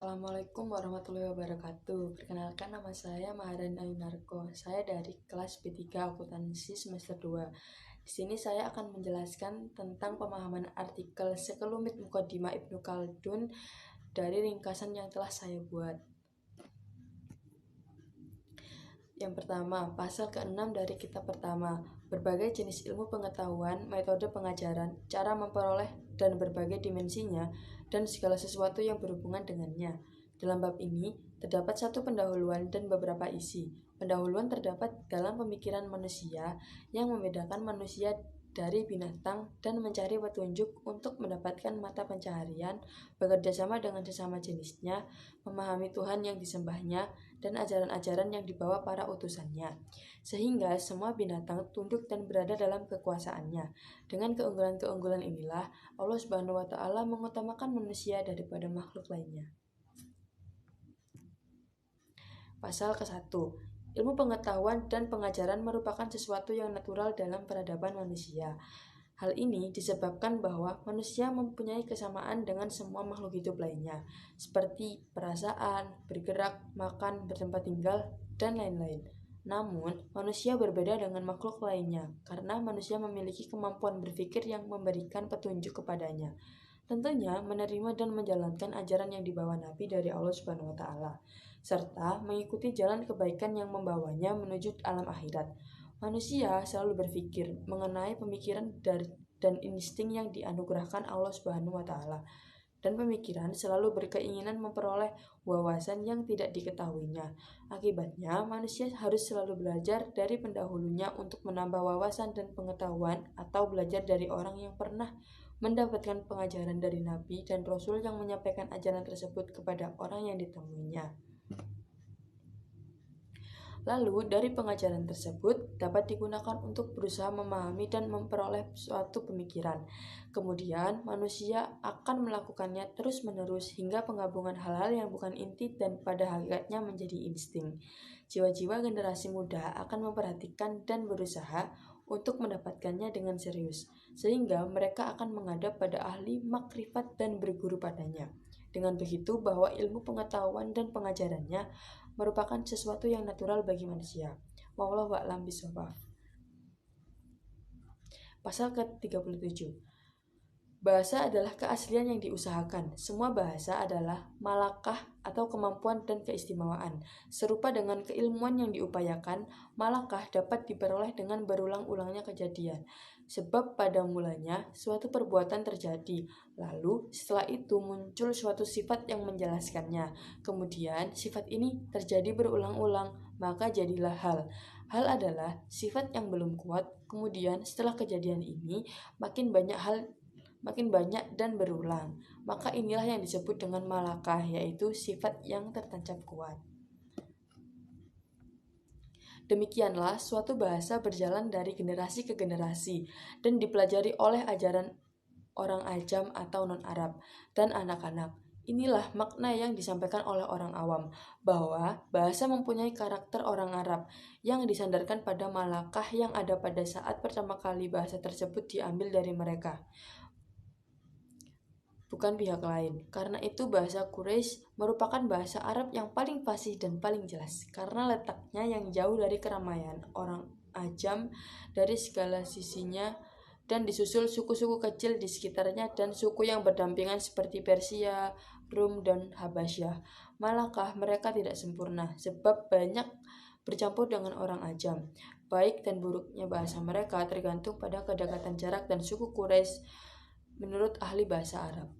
Assalamualaikum warahmatullahi wabarakatuh. Perkenalkan, nama saya Maharani Ayunarko. Saya dari kelas B3 Akuntansi semester 2. Di sini saya akan menjelaskan tentang pemahaman artikel sekelumit Muqaddimah Ibnu Khaldun dari ringkasan yang telah saya buat. Yang pertama, pasal ke-6 dari kitab pertama, berbagai jenis ilmu pengetahuan, metode pengajaran, cara memperoleh dan berbagai dimensinya, dan segala sesuatu yang berhubungan dengannya. Dalam bab ini, terdapat satu pendahuluan dan beberapa isi. Pendahuluan terdapat dalam pemikiran manusia yang membedakan manusia dari binatang dan mencari petunjuk untuk mendapatkan mata pencaharian, bekerja sama dengan sesama jenisnya, memahami Tuhan yang disembahnya, dan ajaran-ajaran yang dibawa para utusannya, sehingga semua binatang tunduk dan berada dalam kekuasaannya. Dengan keunggulan-keunggulan inilah Allah Subhanahu wa Ta'ala mengutamakan manusia daripada makhluk lainnya. Pasal ke-1. Ilmu pengetahuan dan pengajaran merupakan sesuatu yang natural dalam peradaban manusia. Hal ini disebabkan bahwa manusia mempunyai kesamaan dengan semua makhluk hidup lainnya, seperti perasaan, bergerak, makan, bertempat tinggal, dan lain-lain. Namun, manusia berbeda dengan makhluk lainnya, karena manusia memiliki kemampuan berpikir yang memberikan petunjuk kepadanya. Tentunya menerima dan menjalankan ajaran yang dibawa Nabi dari Allah Subhanahu wa Ta'ala, serta mengikuti jalan kebaikan yang membawanya menuju alam akhirat. Manusia selalu berpikir mengenai pemikiran dan insting yang dianugerahkan Allah Subhanahu wa Ta'ala, dan pemikiran selalu berkeinginan memperoleh wawasan yang tidak diketahuinya. Akibatnya, manusia harus selalu belajar dari pendahulunya untuk menambah wawasan dan pengetahuan, atau belajar dari orang yang pernah mendapatkan pengajaran dari Nabi dan Rasul yang menyampaikan ajaran tersebut kepada orang yang ditemuinya. Lalu, dari pengajaran tersebut dapat digunakan untuk berusaha memahami dan memperoleh suatu pemikiran. Kemudian, manusia akan melakukannya terus-menerus hingga penggabungan hal-hal yang bukan inti dan pada hakikatnya menjadi insting. Jiwa-jiwa generasi muda akan memperhatikan dan berusaha untuk mendapatkannya dengan serius, sehingga mereka akan menghadap pada ahli makrifat dan berguru padanya. Dengan begitu, bahwa ilmu pengetahuan dan pengajarannya merupakan sesuatu yang natural bagi manusia. Wallahu a'lam bishawab. Pasal ke-37. Bahasa adalah keaslian yang diusahakan. Semua bahasa adalah malakah atau kemampuan dan keistimewaan. Serupa dengan keilmuan yang diupayakan, malakah dapat diperoleh dengan berulang-ulangnya kejadian. Sebab pada mulanya suatu perbuatan terjadi, lalu setelah itu muncul suatu sifat yang menjelaskannya. Kemudian sifat ini terjadi berulang-ulang, maka jadilah hal. Hal adalah sifat yang belum kuat, kemudian setelah kejadian ini makin banyak dan berulang. Maka inilah yang disebut dengan malakah, yaitu sifat yang tertancap kuat. Demikianlah suatu bahasa berjalan dari generasi ke generasi dan dipelajari oleh ajaran orang ajam atau non-Arab dan anak-anak. Inilah makna yang disampaikan oleh orang awam, bahwa bahasa mempunyai karakter orang Arab yang disandarkan pada malakah yang ada pada saat pertama kali bahasa tersebut diambil dari mereka, bukan pihak lain. Karena itu bahasa Quraisy merupakan bahasa Arab yang paling fasih dan paling jelas, karena letaknya yang jauh dari keramaian orang ajam dari segala sisinya, dan disusul suku-suku kecil di sekitarnya dan suku yang berdampingan seperti Persia, Rum, dan Habasyah. Malakah mereka tidak sempurna, sebab banyak bercampur dengan orang ajam. Baik dan buruknya bahasa mereka tergantung pada kedekatan jarak dan suku Quraisy menurut ahli bahasa Arab.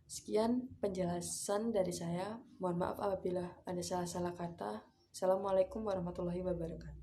Sekian penjelasan dari saya. Mohon maaf apabila ada salah-salah kata. Assalamualaikum warahmatullahi wabarakatuh.